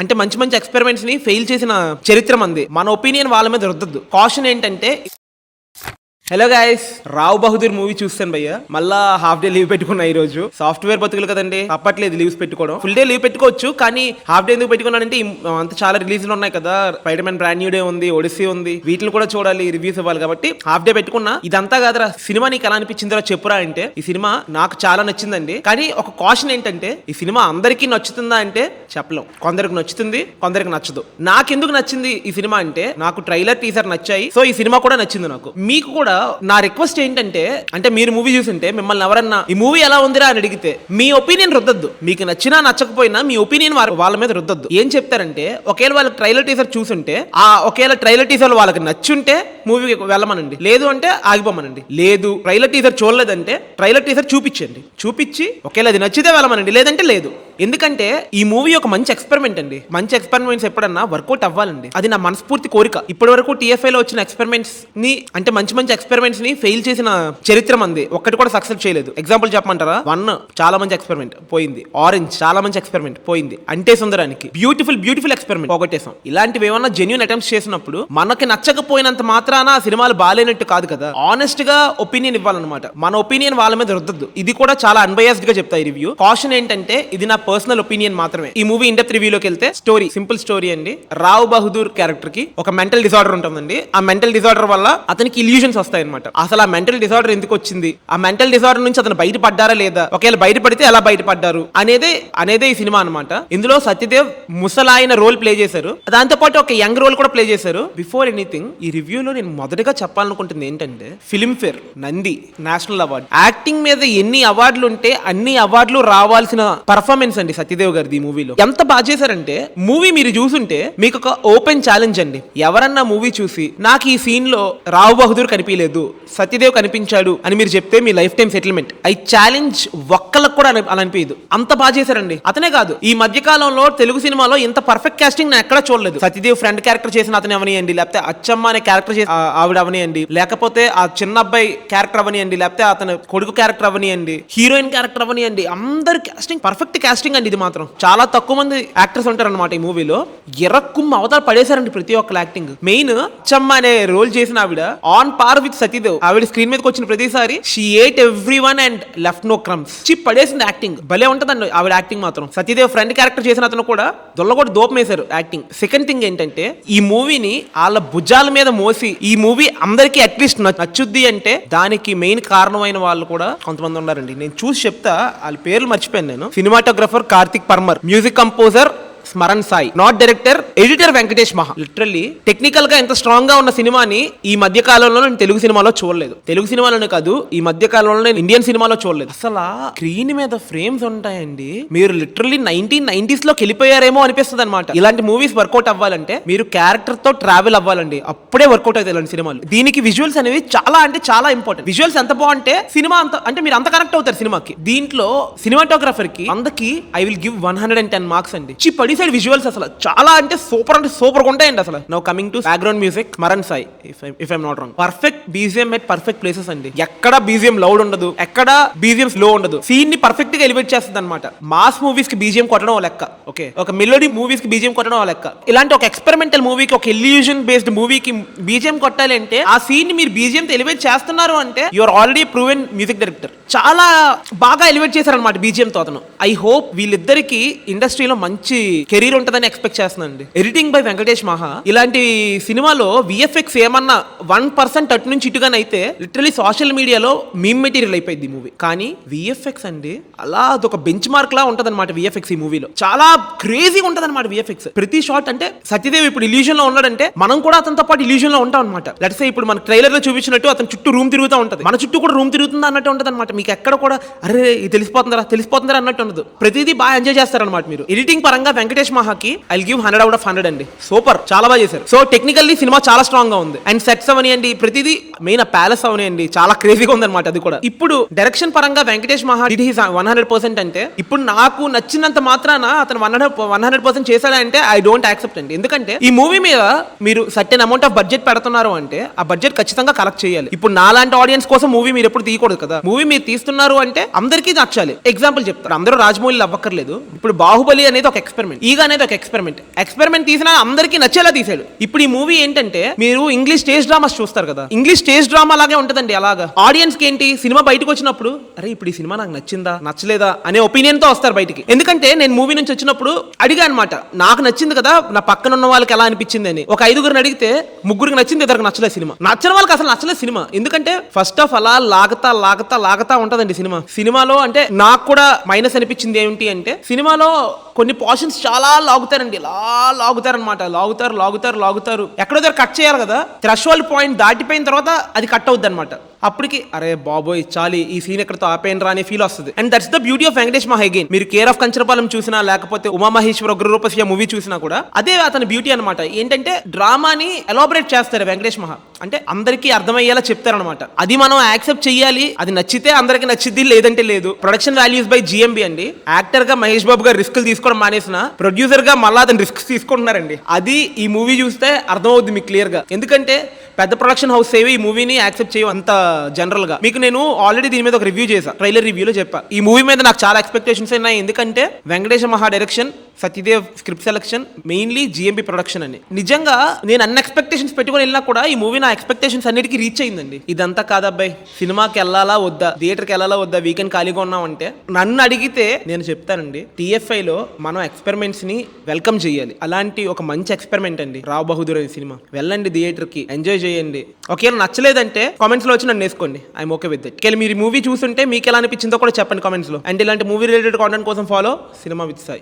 అంటే మంచి మంచి ఎక్స్పెరిమెంట్స్ ని ఫెయిల్ చేసిన చరిత్ర మంది. మన ఒపీనియన్ వాళ్ళ మీద రుద్దద్దు. కాషన్ ఏంటంటే, hello guys, Rao Bahadur movie చూస్తాను భయ్య. మళ్ళా హాఫ్ డే లీవ్ పెట్టుకున్నా ఈ రోజు. సాఫ్ట్వేర్ బతుకులు కదండి, తప్పట్లేదు లీవ్స్ పెట్టుకోవడం. ఫుల్ డే లీవ్ పెట్టుకోవచ్చు, కానీ హాఫ్ డే ఎందుకు పెట్టుకున్నానంటే అంత చాలా రిలీజ్లు ఉన్నాయి కదా. Spider man brand new day ఉంది, ఒడిసీ ఉంది, వీటిని కూడా చూడాలి, రివ్యూస్ ఇవ్వాలి కాబట్టి హాఫ్ డే పెట్టుకున్నా. ఇదంతా కాదురా, సినిమా నీకు ఎలా అనిపించిందో చెప్పురా అంటే, ఈ సినిమా నాకు చాలా నచ్చిందండి. కానీ ఒక కాషన్ ఏంటంటే, ఈ సినిమా అందరికీ నచ్చుతుందా అంటే చెప్పలేం. కొందరికి నచ్చుతుంది, కొందరికి నచ్చదు. నాకెందుకు నచ్చింది ఈ సినిమా అంటే, నాకు ట్రైలర్ టీజర్ నచ్చాయి, సో ఈ సినిమా కూడా నచ్చింది నాకు. మీకు కూడా నా రిక్వెస్ట్ ఏంటంటే, అంటే మీరు మూవీ చూస్తుంటే మిమ్మల్ని ఎవరన్నా ఈ మూవీ ఎలా ఉందిరా అని అడిగితే మీ ఒపీనియన్ రుద్దద్దు. మీకు నచ్చినా నచ్చకపోయినా మీ ఒపీనియన్ వాళ్ళ మీద రుద్దద్దు. ఏం చెప్తారంటే, ఒకవేళ వాళ్ళకి ట్రైలర్ టీజర్ చూసుంటే, ఒకవేళ ట్రైలర్ టీజర్ వాళ్ళకి నచ్చుంటే మూవీకి వెళ్ళమనండి, లేదు అంటే ఆగిపోమనండి. లేదు ట్రైలర్ టీజర్ చూడలేదంటే ట్రైలర్ టీజర్ చూపించి ఒకవేళ అది నచ్చితే వెళ్ళమనండి, లేదంటే లేదు. ఎందుకంటే ఈ మూవీ ఒక మంచి ఎక్స్పెరిమెంట్ అండి. మంచి ఎక్స్పెరిమెంట్స్ ఎప్పుడన్నా వర్కౌట్ అవ్వాలండి, అది నా మనస్ఫూర్తి కోరిక. ఇప్పటి వరకు TFI లో వచ్చిన ఎక్స్పెరిమెంట్స్ ని, అంటే మంచి ఎక్స్పెరిమెంట్స్ ని ఫెయిల్ చేసిన చరిత్ర మంది. ఒక్కటి కూడా సక్సెస్ చేయలేదు. ఎగ్జాంపుల్ చెప్పమంటారా? 1 చాలా మంచి ఎక్స్పెరిమెంట్ పోయింది, ఆరెంజ్ చాలా మంచి ఎక్స్పెరిమెంట్ పోయింది, అంటే సుందరానికి బ్యూటిఫుల్ ఎక్స్పెరిమెంట్ పోగొట్టేసాం. ఇలాంటివి ఏమన్నా జెన్యూన్ అటెంప్ట్స్ చేసినప్పుడు మనకి నచ్చకపోయినంత మాత్రాన ఆ సినిమాలు బాగాలేనట్టు కాదు కదా. ఆనెస్ట్ గా ఒపీనియన్ ఇవ్వాలన్నమాట. మన ఒపీనియన్ వాళ్ళ మీద రుద్దద్దు. ఇది కూడా చాలా అన్బయాస్డ్ గా చెప్తా ఈ రివ్యూ. కాషన్ ఏంటంటే, ఇది నా పర్సనల్ ఒపీనియన్ మాత్రమే. ఈ మూవీ ఇన్ డెప్త్ రివ్యూలోకి వెళ్తే, సింపుల్ స్టోరీ అండి. రావ్ బహదూర్ క్యారెక్టర్ కి ఒక మెంటల్ డిజార్డర్ ఉంటుందండి. ఆ మెంటల్ డిజార్డర్ వల్ల అతనికి ఇల్యూషన్స్ వస్తాయి అనమాట. అసలు ఆ మెంటల్ డిజార్డర్ ఎందుకు వచ్చింది, ఆ మెంటల్ డిజార్డర్ నుంచి అతను బయటపడ్డారా లేదా, ఒకవేళ బయటపడితే ఎలా బయటపడ్డారు అనేదే ఈ సినిమా అనమాట. ఇందులో సత్యదేవ్ ముసలాయన రోల్ ప్లే చేశారు, దాంతో పాటు ఒక యంగ్ రోల్ కూడా ప్లే చేశారు. బిఫోర్ ఎనీథింగ్, ఈ రివ్యూలో నేను మొదటగా చెప్పాలనుకుంటుంది ఏంటంటే, Filmfare, Nandi, national award, acting మీద ఎన్ని అవార్డులు ఉంటే అన్ని అవార్డులు రావాల్సిన పర్ఫార్మెన్స్ అండి సత్యదేవ్ గారిది. ఈ మూవీలో ఎంత బాగా చేశారంటే, మూవీ మీరు చూసుంటే మీకు ఒక ఓపెన్ ఛాలెంజ్ అండి. ఎవరన్నా మూవీ చూసి నాకు ఈ సీన్ లో రావ్ బహదూర్ కనిపించలేదు, సత్యదేవ్ కనిపించాడు అని మీరు చెప్తే మీ lifetime settlement. I challenge ఒక్కళ్ళకు కూడా అలా అనిపించదు, అంత బాగా చేశారండి. అతనే కాదు, ఈ మధ్య కాలంలో తెలుగు సినిమాలో ఇంత పర్ఫెక్ట్ కాస్టింగ్ నేను ఎక్కడా చూడలేదు. సత్యదేవ్ ఫ్రెండ్ క్యారెక్టర్ చేసిన అతను అవనియండి, లేకపోతే అచ్చమ్మ అనే క్యారెక్టర్ చేసిన ఆవిడ అవనియండి, లేకపోతే ఆ చిన్న అబ్బాయి క్యారెక్టర్ అవనియండి, లేకపోతే అతను కొడుకు క్యారెక్టర్ అవనియండి, హీరోయిన్ క్యారెక్టర్ అవనియండి, అందరు కాస్టింగ్ పర్ఫెక్ట్ కాస్టింగ్ అండి. ఇది మాత్రం చాలా తక్కువ మంది యాక్టర్స్ ఉంటారు అనమాట ఈ మూవీలో. ఎర్రకుమ్మ అవతాలు పడేశారండి ప్రతి ఒక్క యాక్టింగ్. మెయిన్ అచ్చమ్మ అనే రోల్ చేసిన ఆవిడ ఆన్ పార్ విత్ సత్యదేవ్. ఆవిడ స్క్రీన్ మీదకి వచ్చిన ప్రతిసారి she ate everyone and left no crumbs. Chip పడేసింది యాక్టింగ్, భలే ఉంటదండి ఆవిడ యాక్టింగ్ మాత్రం. సత్యదేవ్ ఫ్రెండ్ క్యారెక్టర్ చేసిన అతను కూడా దొల్లగొట్టి దోపమేశారు యాక్టింగ్. సెకండ్ థింగ్ ఏంటంటే, ఈ మూవీని వాళ్ళ భుజాల మీద మోసి ఈ మూవీ అందరికీ అట్లీస్ట్ నచ్చుద్ది అంటే దానికి మెయిన్ కారణమైన వాళ్ళు కూడా కొంతమంది ఉన్నారండి. నేను చూసి చెప్తా, వాళ్ళ పేర్లు మర్చిపోయాను నేను. Cinematographer Karthik Parmar, music composer Smaran Sai, not director, editor Venkatesh Maha. Literally technical గా ఎంత స్ట్రాంగ్ గా ఉన్న సినిమాని ఈ మధ్య కాలంలో నేను తెలుగు సినిమాలో చూడలేదు. తెలుగు సినిమాలోనే కాదు, ఈ మధ్య కాలంలో నేను ఇండియన్ సినిమాలో చూడలేదు. అసలు స్క్రీన్ మీద ఫ్రేమ్స్ ఉంటాయండి, మీరు లిటరల్లీ 1990s లోకి వెళ్ళిపోయారేమో అనిపిస్తుంది అనమాట. ఇలాంటి మూవీస్ వర్కౌట్ అవ్వాలంటే మీరు క్యారెక్టర్ తో ట్రావెల్ అవ్వాలండి, అప్పుడే వర్కౌట్ అవుతాయి ఇలాంటి సినిమాలు. దీనికి విజువల్స్ అనేవి చాలా అంటే చాలా ఇంపార్టెంట్. విజువల్స్ ఎంత బాగుంటే సినిమా అంత, అంటే మీరు అంత కనెక్ట్ అవుతారు సినిమాకి. దీంట్లో సినిమాటోగ్రఫర్ కి అందరికి ఐ విల్ గివ్ 110 మార్క్స్ అండి. చిప్ సైడ్ విజువల్స్ అసలు చాలా అంటే సూపర్ గా ఉంటాయండి అసలు. Now coming to background music, Smaran Sai, if I'm not wrong, perfect BGM at perfect places అండి. ఎక్కడ బీజిఎం లౌడ్ ఉండదు, ఎక్కడ బీజిఎం స్లో ఉండదు. సీన్ ని పర్ఫెక్ట్ గా ఎలివేట్ చేస్తుంది అనమాట. మాస్ మూవీస్ కి బీజిఎం కొట్టడం ఒక లెక్క, ఓకే, ఒక మెలోడీ మూవీస్ కి బీజిఎం కొట్టడం ఒక లెక్క. ఇలాంటి ఒక ఎక్స్పెరిమెంటల్ మూవీకి, ఒక ఇల్యూజన్ బేస్డ్ మూవీకి బీజిఎం కొట్టాలి అంటే, ఆ సీన్ ని మీరు బీజిఎం తో ఎలివేట్ చేస్తున్నారు అంటే you are already proven music director. చాలా బాగా ఎలివేట్ చేశారనమాట బీజిఎం తో అతను. ఐ హోప్ వీళ్ళిద్దరికి ఇండస్ట్రీలో మంచి కెరీర్ ఉంటుందని ఎక్స్పెక్ట్ చేస్తున్నానండి. ఎడిటింగ్ బై వెంకటేష్ మహా. ఇలాంటి సినిమాలో VFX ఏమన్నా 1% అటు నుంచి ఇటుగానైతే లిటరలీ సోషల్ మీడియాలో మీమ్ మెటీరియల్ అయిపోయింది ఈ మూవీ. కానీ VFX అండి అలా అదొక బెంచ్ మార్క్ లా ఉంటది అనమాట VFX. ఈ మూవీలో చాలా క్రేజీగా ఉంటది అనమాట VFX. ప్రతి షాట్ అంటే సత్యదేవ్ ఇప్పుడు ఇల్యూజన్ లో ఉన్నాడంటే మనం కూడా అతనితో పాటు ఇల్యూజన్ లో ఉంటాం అనమాట. లెట్స్ సే ఇప్పుడు మన ట్రైలర్ లో చూపించినట్టు అతను చుట్టూ రూమ్ తిరుగుతూ ఉంటది, మన చుట్టూ కూడా రూమ్ తిరుగుతుందా అన్నట్టు ఉంటది అనమాట. మీకు ఎక్కడ కూడా అరే తెలిసిపోతుందా అన్నట్టు ఉండదు. ప్రతిదీ బాగా ఎంజాయ్ చేస్తారనమాట మీరు. ఎడిటింగ్ పరంగా వెంకటేష్ మహాకి ఐ గివ్ 100 out of 100 అండి. సూపర్, చాలా బాగా చేశారు. సో టెక్నికల్లీ సినిమా చాలా స్ట్రాంగ్ గా ఉంది. అండ్ సెట్స్ అవనియండి, ప్రతిదీ మెయిన్ ప్యాలెస్ అవనియండి చాలా క్రేజీగా ఉంది అనమాట. అది కూడా ఇప్పుడు డైరెక్షన్ పరంగా వెంకటేష్ మహా డిడ్ హిస్ 100% అంటే, ఇప్పుడు నాకు నచ్చినంత మాత్రాన అతను 100% చేశాడంటే ఐ డోంట్ యాక్సెప్ట్ అండి. ఎందుకంటే ఈ మూవీ మీద మీరు సర్టెన్ అమౌంట్ ఆఫ్ బడ్జెట్ పెడుతున్నారు అంటే ఆ బడ్జెట్ ఖచ్చితంగా కలెక్ట్ చేయాలి. ఇప్పుడు నాలాంటి ఆడియన్స్ కోసం మూవీ మీరు ఎప్పుడు తీయకూడదు కదా. మూవీ మీరు తీస్తున్నారు అంటే అందరికీ నచ్చాలి. ఎగ్జాంపుల్ చెప్తారు, అందరూ రాజమౌళి అవ్వక్కర్లేదు. ఇప్పుడు బాహుబలి అనేది ఒక ఎక్స్పెరిమెంట్. ఈ ఈగ అనేది ఒక ఎక్స్పెరిమెంట్ తీసినా అందరికీ నచ్చేలా తీసాడు. ఇప్పుడు ఈ మూవీ ఏంటంటే మీరు ఇంగ్లీష్ స్టేజ్ డ్రామాస్ చూస్తారు కదా, ఇంగ్లీష్ స్టేజ్ డ్రామా లాగే ఉంటదండి. అలాగా ఆడియన్స్ కి ఏంటి, సినిమా బయటకు వచ్చినప్పుడు అరే ఇప్పుడు ఈ సినిమా నాకు నచ్చిందా నచ్చలేదా అనే ఒపీనియన్ తో వస్తారు బయటికి. ఎందుకంటే నేను మూవీ నుంచి వచ్చినప్పుడు అడిగా అనమాట, నాకు నచ్చింది కదా, నా పక్కన ఉన్న వాళ్ళకి ఎలా అనిపించింది అని. ఒక 5గురిని అడిగితే 3గురికి నచ్చింది, 2 నచ్చలేదు సినిమా. నచ్చిన వాళ్ళకి అసలు నచ్చలేదు సినిమా. ఎందుకంటే ఫస్ట్ ఆఫ్ అలా లాగతా ఉంటదండి సినిమాలో. అంటే నాకు కూడా మైనస్ అనిపించింది ఏంటి అంటే, సినిమాలో కొన్ని పోర్షన్స్ చాలా లాగుతారండి, ఇలా లాగుతారనమాట. లాగుతారు ఎక్కడో దగ్గర కట్ చేయాలి కదా, థ్రెషోల్డ్ పాయింట్ దాటిపోయిన తర్వాత అది కట్ అవుద్ది అనమాట. అప్పటికి అరే బాబోయ్ చాలి, ఈ సీన్ ఎక్కడతో ఆపేయండిరా అనే ఫీల్ వస్తుంది. And that's the beauty of Venkatesh మహా. అగైన్ మీరు కేర్ ఆఫ్ కంచరపాలెం చూసినా, లేకపోతే ఉమామహేశ్వర ఉగ్రరూపసియ మూవీ చూసినా కూడా అదే అతని బ్యూటీ అనమాట. ఏంటంటే డ్రామాని ఎలాబరేట్ చేస్తారు వెంకటేష్ మహా. అంటే అందరికీ అర్థమయ్యేలా చెప్తారనమాట. అది మనం యాక్సెప్ట్ చెయ్యాలి. అది నచ్చితే అందరికి నచ్చిద్ది, లేదంటే లేదు. ప్రొడక్షన్ వాల్యూస్ బై జిఎంబి అండి. యాక్టర్ గా మహేష్ బాబు గారు రిస్క్ తీసుకోవడం మానేసిన, ప్రొడ్యూసర్ గా మళ్ళా అతను రిస్క్ తీసుకుంటున్నారండి. అది ఈ మూవీ చూస్తే అర్థమవుద్ది మీకు క్లియర్ గా. ఎందుకంటే పెద్ద ప్రొడక్షన్ హౌస్ ఏవి ఈ మూవీని యాక్సెప్ట్ చేయవు అంత జనరల్ గా. మీకు నేను ఆల్రెడీ దీని మీద ఒక రివ్యూ చేశా, ట్రైలర్ రివ్యూలో చెప్పా. ఈ మూవీ మీద నాకు చాలా ఎక్స్పెక్టేషన్స్ ఉన్నాయి. ఎందుకంటే వెంకటేశ మహా direction, Satyadev script selection, mainly GMB production అని. నిజంగా నేను అన్ని ఎక్స్పెక్టేషన్స్ పెట్టుకుని వెళ్ళినా కూడా ఈ మూవీ నా ఎక్స్పెక్టేషన్స్ అన్నిటికీ రీచ్ అయిందండి. ఇదంతా కాదబ్బాయి, సినిమాకి వెళ్ళాలా వద్దా, థియేటర్కి వెళ్ళాలా వద్దా, వీకెండ్ ఖాళీగా ఉన్నామంటే నన్ను అడిగితే నేను చెప్తానండి, టీఎఫ్ఐలో మనం ఎక్స్పెరిమెంట్స్ ని వెల్కమ్ చేయాలి. అలాంటి ఒక మంచి ఎక్స్పెరిమెంట్ అండి రావ్ బహదూర్ అనే సినిమా. వెళ్ళండి థియేటర్ కి, ఎంజాయ్ చేయండి. ఒకవేళ నచ్చలేదంటే కామెంట్స్ లో వచ్చి నన్ను వేసుకోండి, ఐఎమ్ ఓకే విత్ ఇట్. ఒకవేళ మీరు మూవీ చూస్తుంటే మీకు ఎలా అనిపించిందో కూడా చెప్పండి కామెంట్స్ లో. అండ్ ఇలాంటి మూవీ రిలేటెడ్ కాంటెంట్ కోసం ఫాలో సినిమా విత్ సాయి.